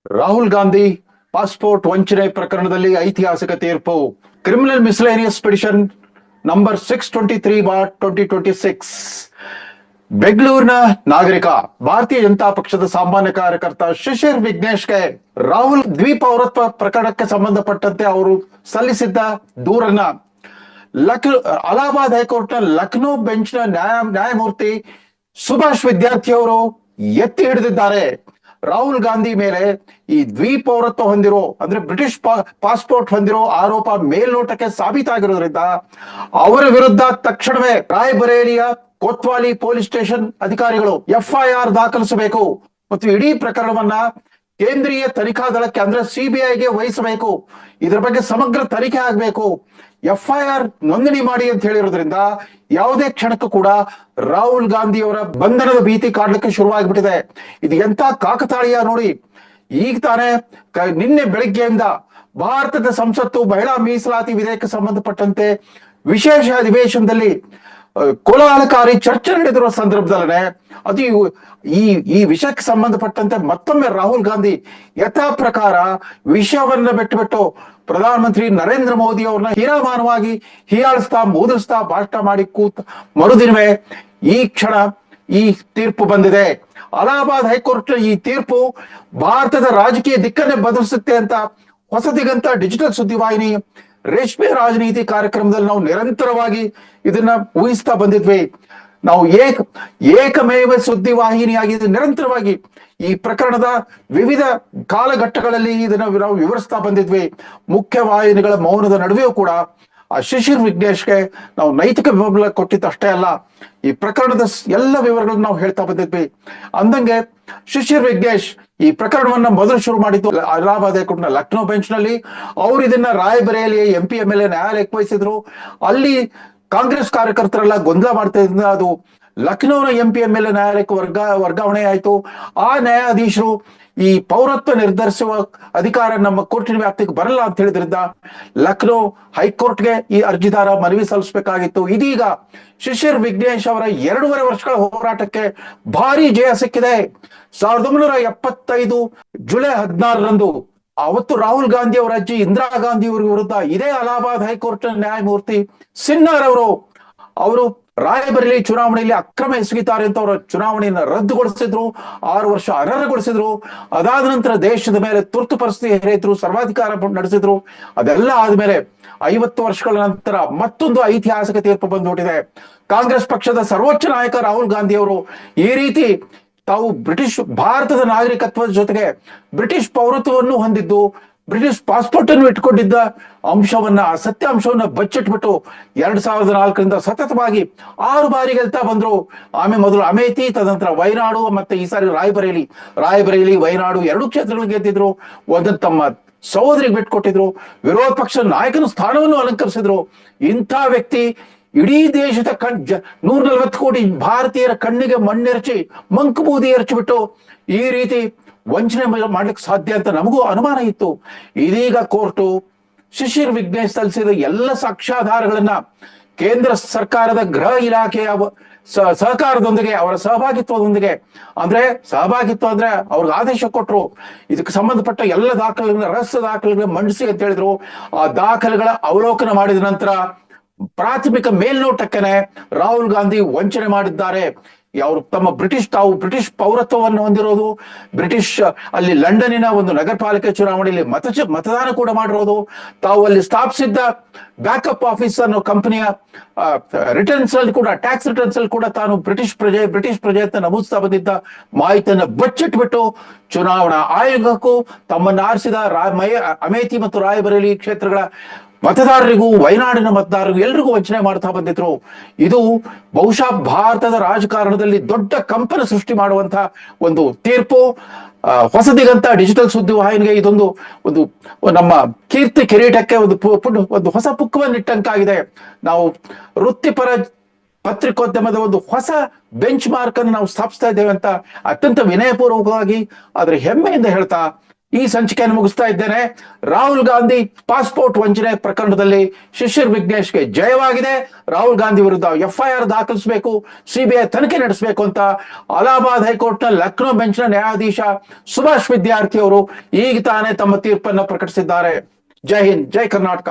Rahul Gandhi passport ವಂಚನೆ ಪ್ರಕರಣದಲ್ಲಿ ಐತಿಹಾಸಿಕ ತೀರ್ಪು. Criminal miscellaneous petition number 623/2026. ಬೆಂಗಳೂರಿನ ನಾಗರಿಕ ಭಾರತೀಯ ಜನತಾ ಪಕ್ಷದ ಸಾಮಾನ್ಯ ಕಾರ್ಯಕರ್ತ ಶಿಶಿರ್ ವಿಘ್ನೇಶ್ಗೆ ರಾಹುಲ್ ದ್ವಿಪೌರತ್ವ ಪ್ರಕರಣಕ್ಕೆ ಸಂಬಂಧಪಟ್ಟಂತೆ ಅವರು ಸಲ್ಲಿಸಿದ್ದ ದೂರನ್ನ ಅಲಹಾಬಾದ್ ಹೈಕೋರ್ಟ್ನ ಲಕ್ನೋ ಬೆಂಚ್ನ ನ್ಯಾಯಮೂರ್ತಿ ಸುಭಾಷ್ ವಿದ್ಯಾರ್ಥಿ ಅವರು ಎತ್ತಿ ಹಿಡಿದಿದ್ದಾರೆ. ರಾಹುಲ್ ಗಾಂಧಿ ಮೇಲೆ ಈ ದ್ವಿಪೌರತ್ವ ಹೊಂದಿರೋ ಅಂದ್ರೆ ಬ್ರಿಟಿಷ್ ಪಾಸ್ಪೋರ್ಟ್ ಹೊಂದಿರೋ ಆರೋಪ ಮೇಲ್ನೋಟಕ್ಕೆ ಸಾಬೀತಾಗಿರೋದ್ರಿಂದ ಅವರ ವಿರುದ್ಧ ತಕ್ಷಣವೇ ರಾಯ್ಬರೇಲಿಯ ಕೊತ್ವಾಲಿ ಪೊಲೀಸ್ ಸ್ಟೇಷನ್ ಅಧಿಕಾರಿಗಳು FIR ದಾಖಲಿಸಬೇಕು ಮತ್ತು ಇಡೀ ಪ್ರಕರಣವನ್ನ ಕೇಂದ್ರೀಯ ತನಿಖಾ ದಳಕ್ಕೆ ಅಂದ್ರೆ CBIಗೆ ವಹಿಸಬೇಕು. ಇದರ ಬಗ್ಗೆ ಸಮಗ್ರ ತನಿಖೆ ಆಗಬೇಕು. FIR ನೋಂದಣಿ ಮಾಡಿ ಅಂತ ಹೇಳಿರೋದ್ರಿಂದ ಯಾವುದೇ ಕ್ಷಣಕ್ಕೂ ಕೂಡ ರಾಹುಲ್ ಗಾಂಧಿ ಅವರ ಬಂಧನದ ಭೀತಿ ಕಾಡ್ಲಿಕ್ಕೆ ಶುರುವಾಗಿಬಿಟ್ಟಿದೆ. ಇದು ಎಂತ ಕಾಕತಾಳೀಯ ನೋಡಿ. ಈಗ ತಾನೇ ನಿನ್ನೆ ಬೆಳಗ್ಗೆಯಿಂದ ಭಾರತದ ಸಂಸತ್ತು ಮಹಿಳಾ ಮೀಸಲಾತಿ ವಿಧೇಯಕಕ್ಕೆ ಸಂಬಂಧಪಟ್ಟಂತೆ ವಿಶೇಷ ಅಧಿವೇಶನದಲ್ಲಿ ಕೋಲಾಹಲಕಾರಿ ಚರ್ಚೆ ನಡೆದಿರುವ ಸಂದರ್ಭದಲ್ಲೇ ಅದು ಈ ವಿಷಯಕ್ಕೆ ಸಂಬಂಧಪಟ್ಟಂತೆ ಮತ್ತೊಮ್ಮೆ ರಾಹುಲ್ ಗಾಂಧಿ ಯಥಾ ಪ್ರಕಾರ ವಿಷಯವನ್ನ ಬಿಟ್ಟು ಪ್ರಧಾನಮಂತ್ರಿ ನರೇಂದ್ರ ಮೋದಿ ಅವ್ರನ್ನ ಹೀನಾಮಾನವಾಗಿ ಹೀಯಾಳಿಸ್ತಾ ಮೂದಲಿಸ್ತಾ ಭಾಷಣ ಮಾಡಿ ಮರುದಿನವೇ ಈ ಕ್ಷಣ ಈ ತೀರ್ಪು ಬಂದಿದೆ. ಅಲಹಾಬಾದ್ ಹೈಕೋರ್ಟ್ ಈ ತೀರ್ಪು ಭಾರತದ ರಾಜಕೀಯ ದಿಕ್ಕನ್ನೇ ಬದಲಿಸುತ್ತೆ ಅಂತ ಹೊಸ ದಿಗಂತ ಡಿಜಿಟಲ್ ಸುದ್ದಿವಾಹಿನಿ ರೇಷ್ಮೆ ರಾಜನೀತಿ ಕಾರ್ಯಕ್ರಮದಲ್ಲಿ ನಾವು ನಿರಂತರವಾಗಿ ಇದನ್ನ ಊಹಿಸ್ತಾ ಬಂದಿದ್ವಿ. ನಾವು ಏಕಮೇವ ಸುದ್ದಿವಾಹಿನಿಯಾಗಿ ನಿರಂತರವಾಗಿ ಈ ಪ್ರಕರಣದ ವಿವಿಧ ಕಾಲಘಟ್ಟಗಳಲ್ಲಿ ಇದನ್ನ ನಾವು ವಿವರಿಸ್ತಾ ಬಂದಿದ್ವಿ. ಮುಖ್ಯವಾಹಿನಿಗಳ ಮೌನದ ನಡುವೆಯೂ ಕೂಡ ಆ ಶಿಶಿರ್ ವಿಘ್ನೇಶ್ಗೆ ನಾವು ನೈತಿಕ ಬೆಂಬಲ ಕೊಟ್ಟಿದ್ದು ಅಷ್ಟೇ ಅಲ್ಲ, ಈ ಪ್ರಕರಣದ ಎಲ್ಲ ವಿವರಗಳನ್ನು ನಾವು ಹೇಳ್ತಾ ಬಂದಿದ್ವಿ. ಅಂದಂಗೆ ಶಿಶಿರ್ ವಿಘ್ನೇಶ್ ಈ ಪ್ರಕರಣವನ್ನ ಮೊದಲು ಶುರು ಮಾಡಿದ್ದು ಅಲಹಾಬಾದ್ ಹೈಕೋರ್ಟ್ನ ಲಕ್ನೋ ಬೆಂಚ್ ನಲ್ಲಿ. ಅವ್ರು ಇದನ್ನ ರಾಯ್ಬರೇಲಿಯ MP MLA ನ್ಯಾಯಾಲಯಕ್ಕೆ ವಹಿಸಿದ್ರು. ಅಲ್ಲಿ ಕಾಂಗ್ರೆಸ್ ಕಾರ್ಯಕರ್ತರೆಲ್ಲ ಗೊಂದಲ ಮಾಡ್ತಾ ಇದ್ರಿಂದ ಅದು ಲಕ್ನೋನ MP MLA ನ್ಯಾಯಾಲಯಕ್ಕೆ ವರ್ಗಾವಣೆ ಆಯ್ತು. ಆ ನ್ಯಾಯಾಧೀಶರು ಈ ಪೌರತ್ವ ನಿರ್ಧರಿಸುವ ಅಧಿಕಾರ ನಮ್ಮ ಕೋರ್ಟಿನ ವ್ಯಾಪ್ತಿಗೆ ಬರಲ್ಲ ಅಂತ ಹೇಳಿದ್ರಿಂದ ಲಕ್ನೋ ಹೈಕೋರ್ಟ್ಗೆ ಈ ಅರ್ಜಿದಾರ ಮನವಿ ಸಲ್ಲಿಸಬೇಕಾಗಿತ್ತು. ಇದೀಗ ಶಿಶಿರ್ ವಿಘ್ನೇಶ್ ಅವರ 2.5 ವರ್ಷಗಳ ಹೋರಾಟಕ್ಕೆ ಭಾರಿ ಜಯ ಸಿಕ್ಕಿದೆ. 1975 ಜುಲೈ 16ರಂದು ಅವತ್ತು ರಾಹುಲ್ ಗಾಂಧಿ ಅವರ ಅಜ್ಜಿ ಇಂದಿರಾ ಗಾಂಧಿ ಅವರ ವಿರುದ್ಧ ಇದೇ ಅಲಹಾಬಾದ್ ಹೈಕೋರ್ಟ್ ನ್ಯಾಯಮೂರ್ತಿ ಸಿನ್ನಾರ್ ಅವರು ರಾಯಬರೇಲಿ ಚುನಾವಣೆಯಲ್ಲಿ ಅಕ್ರಮ ಎಸಗಿದ್ದಾರೆ ಅಂತ ಅವರ ಚುನಾವಣೆಯನ್ನು ರದ್ದುಗೊಳಿಸಿದ್ರು, 6 ವರ್ಷ ಅನರ್ಹಗೊಳಿಸಿದ್ರು. ಅದಾದ ನಂತರ ದೇಶದ ಮೇಲೆ ತುರ್ತು ಪರಿಸ್ಥಿತಿ ಹೇರಿದ್ರು, ಸರ್ವಾಧಿಕಾರ ನಡೆಸಿದ್ರು. ಅದೆಲ್ಲ ಆದ್ಮೇಲೆ 50 ವರ್ಷಗಳ ನಂತರ ಮತ್ತೊಂದು ಐತಿಹಾಸಿಕ ತೀರ್ಪು ಬಂದ್ಬಿಟ್ಟಿದೆ. ಕಾಂಗ್ರೆಸ್ ಪಕ್ಷದ ಸರ್ವೋಚ್ಚ ನಾಯಕ ರಾಹುಲ್ ಗಾಂಧಿ ಅವರು ಈ ರೀತಿ ತಾವು ಭಾರತದ ನಾಗರಿಕತ್ವದ ಜೊತೆಗೆ ಬ್ರಿಟಿಷ್ ಪೌರತ್ವವನ್ನು ಹೊಂದಿದ್ದು ಬ್ರಿಟಿಷ್ ಪಾಸ್ಪೋರ್ಟ್ ಅನ್ನು ಇಟ್ಕೊಂಡಿದ್ದ ಅಂಶವನ್ನ ಸತ್ಯಾಂಶವನ್ನ ಬಚ್ಚಿಟ್ಬಿಟ್ಟು 2004ರಿಂದ ಸತತವಾಗಿ 6 ಬಾರಿ ಗೆಲ್ತಾ ಬಂದ್ರು. ಆಮೇಲೆ ಮೊದಲು ಅಮೇಥಿ, ತದನಂತರ ವಯನಾಡು, ಮತ್ತೆ ಈ ಸಾರಿ ರಾಯಬರೇಲಿ ವಯನಾಡು 2 ಕ್ಷೇತ್ರಗಳು ಗೆದ್ದಿದ್ರು. ಒಂದನ್ನು ತಮ್ಮ ಸಹೋದರಿಗೆ ಬಿಟ್ಕೊಟ್ಟಿದ್ರು. ವಿರೋಧ ಪಕ್ಷ ನಾಯಕನ ಸ್ಥಾನವನ್ನು ಅಲಂಕರಿಸಿದ್ರು. ಇಂಥ ವ್ಯಕ್ತಿ ಇಡೀ ದೇಶದ 140 ಕೋಟಿ ಭಾರತೀಯರ ಕಣ್ಣಿಗೆ ಮಣ್ಣೆರಚಿ ಮಂಕುಬೂದಿ ಎರಚಿಬಿಟ್ಟು ಈ ರೀತಿ ವಂಚನೆ ಮಾಡ್ಲಿಕ್ಕೆ ಸಾಧ್ಯ ಅಂತ ನಮಗೂ ಅನುಮಾನ ಇತ್ತು. ಇದೀಗ ಕೋರ್ಟು ಶಿಶಿರ್ ವಿಘ್ನೇಶ್ ಸಲ್ಲಿಸಿದ ಎಲ್ಲ ಸಾಕ್ಷ್ಯಾಧಾರಗಳನ್ನ ಕೇಂದ್ರ ಸರ್ಕಾರದ ಗೃಹ ಇಲಾಖೆಯ ಸಹಕಾರದೊಂದಿಗೆ, ಅವರ ಸಹಭಾಗಿತ್ವದೊಂದಿಗೆ, ಸಹಭಾಗಿತ್ವ ಅಂದ್ರೆ ಅವ್ರಿಗೆ ಆದೇಶ ಕೊಟ್ಟರು. ಇದಕ್ಕೆ ಸಂಬಂಧಪಟ್ಟ ಎಲ್ಲ ದಾಖಲೆಗಳನ್ನ, ರಹಸ್ಯ ದಾಖಲೆಗಳನ್ನ ಮಂಡಿಸಿ ಅಂತ ಹೇಳಿದ್ರು. ಆ ದಾಖಲೆಗಳ ಅವಲೋಕನ ಮಾಡಿದ ನಂತರ ಪ್ರಾಥಮಿಕ ಮೇಲ್ನೋಟಕ್ಕನೆ ರಾಹುಲ್ ಗಾಂಧಿ ವಂಚನೆ ಮಾಡಿದ್ದಾರೆ. ಅವರು ತಾವು ಬ್ರಿಟಿಷ್ ಪೌರತ್ವವನ್ನು ಹೊಂದಿರೋದು, ಅಲ್ಲಿ ಲಂಡನ್ನಿನ ಒಂದು ನಗರ ಪಾಲಿಕೆ ಚುನಾವಣೆಯಲ್ಲಿ ಮತದಾನ ಕೂಡ ಮಾಡಿರೋದು, ತಾವು ಅಲ್ಲಿ ಸ್ಥಾಪಿಸಿದ್ದ ಬ್ಯಾಕಪ್ ಆಫೀಸ್ ಅನ್ನೋ ಕಂಪನಿಯ ರಿಟರ್ನ್ಸ್ ಅಲ್ಲಿ ಕೂಡ, ಟ್ಯಾಕ್ಸ್ ರಿಟರ್ನ್ಸ್ ಅಲ್ಲಿ ಕೂಡ ತಾನು ಬ್ರಿಟಿಷ್ ಪ್ರಜೆ ಅಂತ ನಮೂದಿಸ್ತಾ ಬಂದಿದ್ದ ಮಾಹಿತಿಯನ್ನು ಬಚ್ಚಿಟ್ಬಿಟ್ಟು ಚುನಾವಣಾ ಆಯೋಗಕ್ಕೂ ತಮ್ಮನ್ನು ಆರಿಸಿದ ಅಮೇಥಿ ಮತ್ತು ರಾಯಬರೇಲಿ ಕ್ಷೇತ್ರಗಳ ಮತದಾರರಿಗೂ, ವಯನಾಡಿನ ಮತದಾರರಿಗೂ ಎಲ್ರಿಗೂ ವಂಚನೆ ಮಾಡ್ತಾ ಬಂದಿದ್ರು. ಇದು ಬಹುಶಃ ಭಾರತದ ರಾಜಕಾರಣದಲ್ಲಿ ದೊಡ್ಡ ಕಂಪನ ಸೃಷ್ಟಿ ಮಾಡುವಂತ ಒಂದು ತೀರ್ಪು. ಹೊಸದಿಗಂತ ಡಿಜಿಟಲ್ ಸುದ್ದಿವಾಹಿನಿಗೆ ಇದೊಂದು ನಮ್ಮ ಕೀರ್ತಿ ಕಿರೀಟಕ್ಕೆ ಒಂದು ಹೊಸ ಪುಕ್ಕವನ್ನಿಟ್ಟಂತಾಗಿದೆ. ನಾವು ವೃತ್ತಿಪರ ಪತ್ರಿಕೋದ್ಯಮದ ಒಂದು ಹೊಸ ಬೆಂಚ್ ಮಾರ್ಕ್ ಅನ್ನು ನಾವು ಸ್ಥಾಪಿಸ್ತಾ ಇದ್ದೇವೆ ಅಂತ ಅತ್ಯಂತ ವಿನಯಪೂರ್ವಕವಾಗಿ ಆದ್ರೆ ಹೆಮ್ಮೆಯಿಂದ ಹೇಳ್ತಾ ಈ ಸಂಚಿಕೆಯನ್ನು ಮುಗಿಸ್ತಾ ಇದ್ದೇನೆ. ರಾಹುಲ್ ಗಾಂಧಿ ಪಾಸ್ಪೋರ್ಟ್ ವಂಚನೆ ಪ್ರಕರಣದಲ್ಲಿ ಶಿಶಿರ್ ವಿಘ್ನೇಶ್ಗೆ ಜಯವಾಗಿದೆ. ರಾಹುಲ್ ಗಾಂಧಿ ವಿರುದ್ಧ FIR ದಾಖಲಿಸಬೇಕು, CBI ತನಿಖೆ ನಡೆಸಬೇಕು ಅಂತ ಅಲಹಾಬಾದ್ ಹೈಕೋರ್ಟ್ ನ ಲಕ್ನೋ ಬೆಂಚ್ ನ ನ್ಯಾಯಾಧೀಶ ಸುಭಾಷ್ ವಿದ್ಯಾರ್ಥಿ ಅವರು ಈಗ ತಾನೇ ತಮ್ಮ ತೀರ್ಪನ್ನು ಪ್ರಕಟಿಸಿದ್ದಾರೆ. ಜೈ ಹಿಂದ್, ಜೈ ಕರ್ನಾಟಕ.